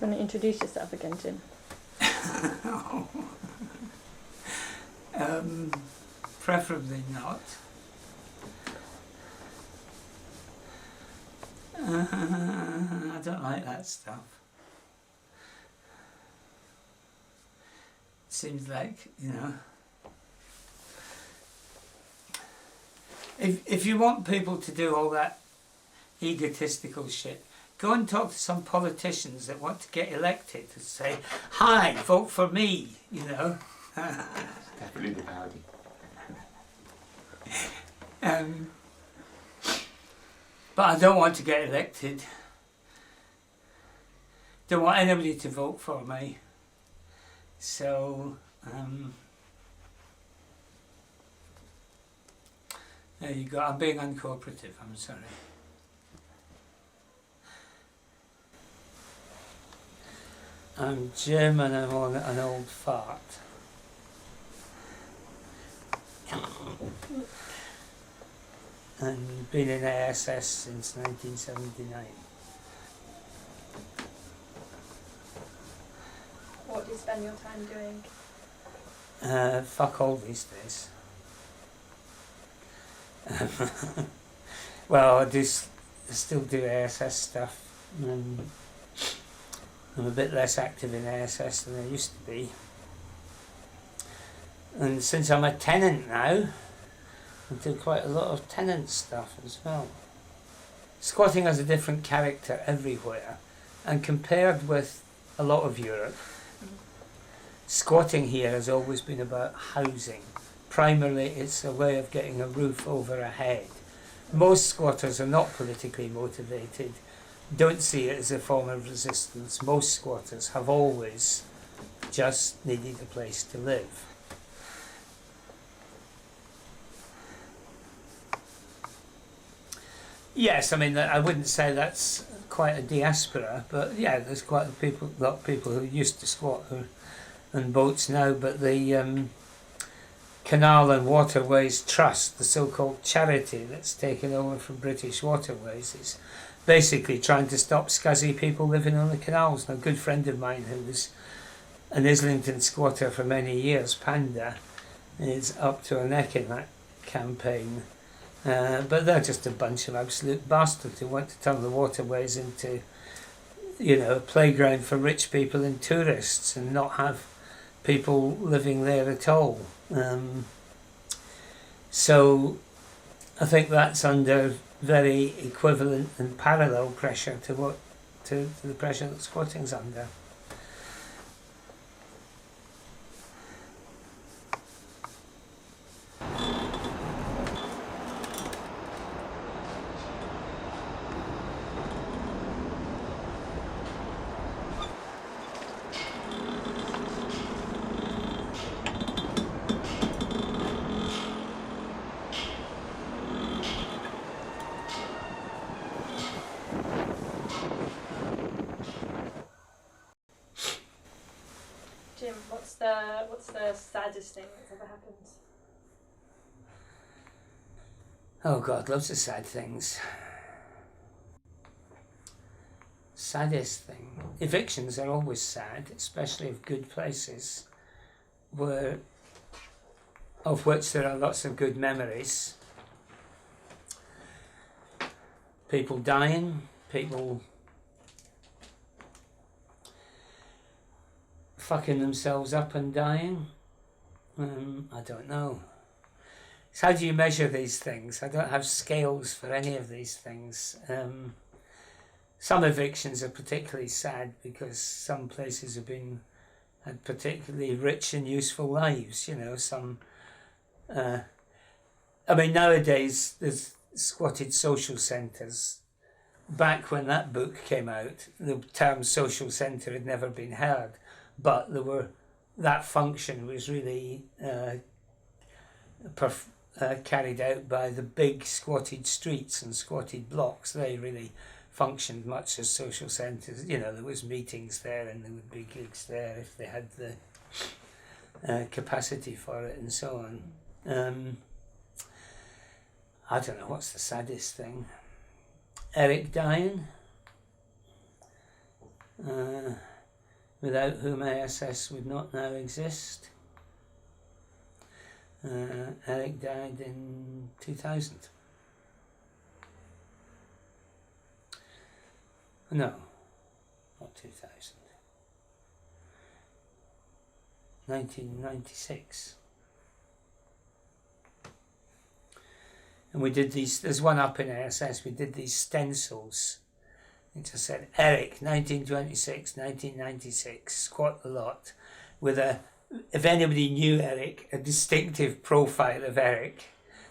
Do you want to introduce yourself again, Jim? Preferably not. I don't like that stuff. Seems like, you know, if you want people to do all that egotistical shit, go and talk to some politicians that want to get elected and say, "Hi, vote for me," you know. Definitely the party. But I don't want to get elected. Don't want anybody to vote for me. So, there you go. I'm being uncooperative, I'm sorry. I'm Jim and I'm on an old fart. And been in ASS since 1979. What do you spend your time doing? Fuck all these days. Well, I still do ASS stuff. I'm a bit less active in ASS than I used to be. And since I'm a tenant now, I do quite a lot of tenant stuff as well. Squatting has a different character everywhere, and compared with a lot of Europe, squatting here has always been about housing. Primarily, it's a way of getting a roof over a head. Most squatters are not politically motivated, don't see it as a form of resistance. Most squatters have always just needed a place to live. Yes, I mean, I wouldn't say that's quite a diaspora, but yeah, there's quite a lot of people who used to squat and boats now, but the Canal and Waterways Trust, the so-called charity that's taken over from British Waterways, is basically trying to stop scuzzy people living on the canals. Now, a good friend of mine who was an Islington squatter for many years, Panda, is up to her neck in that campaign. But they're just a bunch of absolute bastards who want to turn the waterways into, you know, a playground for rich people and tourists and not have people living there at all. So I think that's under very equivalent and parallel pressure to the pressure that squatting's under. Jim, what's the saddest thing that's ever happened? Oh God, lots of sad things. Saddest thing. Evictions are always sad, especially of good places, of which there are lots of good memories. People dying, people fucking themselves up and dying. I don't know. So how do you measure these things? I don't have scales for any of these things. Some evictions are particularly sad because some places have had particularly rich and useful lives. You know, I mean, nowadays there's squatted social centres. Back when that book came out, the term social centre had never been heard, but that function was really carried out by the big squatted streets and squatted blocks. They really functioned much as social centres. You know, there was meetings there and there would be gigs there if they had the capacity for it and so on. I don't know, what's the saddest thing? Eric dying. without whom ASS would not now exist. Eric died in 2000. No, not 2000. 1996. And we did these, there's one up in ASS, we did these stencils. It just said Eric, 1926, 1996, quite a lot. With a, if anybody knew Eric, a distinctive profile of Eric,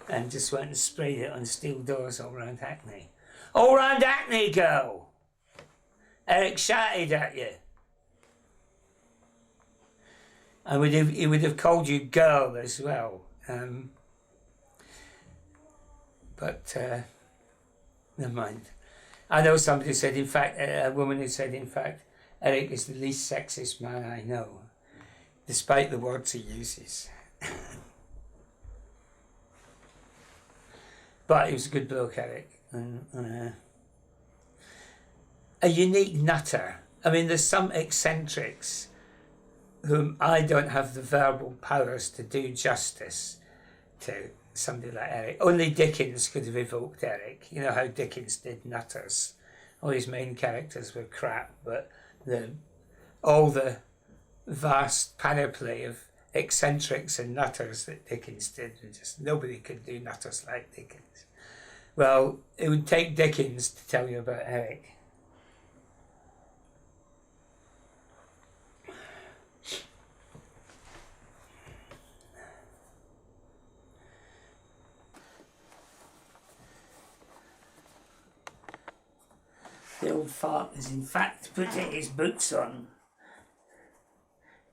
and just went and sprayed it on steel doors all round Hackney. All round Hackney, girl! Eric shouted at you. And he would have called you girl as well. But never mind. I know somebody said, in fact, a woman who said, in fact, Eric is the least sexist man I know, despite the words he uses. But he was a good bloke, Eric. And, a unique nutter. I mean, there's some eccentrics whom I don't have the verbal powers to do justice to. Somebody like Eric. Only Dickens could have evoked Eric. You know how Dickens did nutters. All his main characters were crap, but all the vast panoply of eccentrics and nutters that Dickens did, and just nobody could do nutters like Dickens. Well, it would take Dickens to tell you about Eric. The old fart is in fact putting his boots on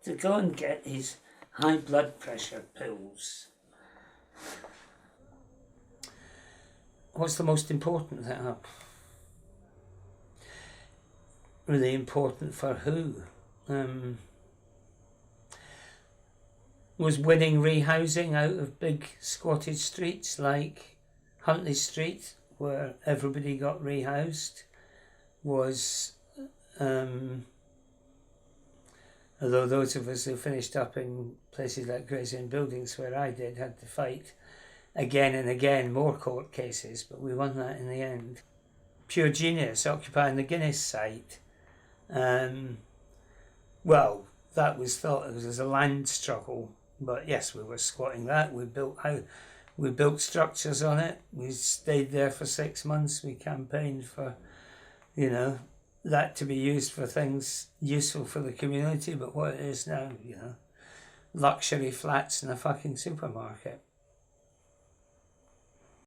to go and get his high blood pressure pills. What's the most important there? Really important for who? Was winning rehousing out of big squatted streets like Huntley Street, where everybody got rehoused? Was, although those of us who finished up in places like Gray's Inn Buildings, where I did, had to fight again and again more court cases, but we won that in the end. Pure genius, occupying the Guinness site. Well, that was thought of as a land struggle, but yes, we were squatting that. We built structures on it. We stayed there for 6 months. We campaigned for, you know, that to be used for things useful for the community, but what it is now, you know, luxury flats in a fucking supermarket.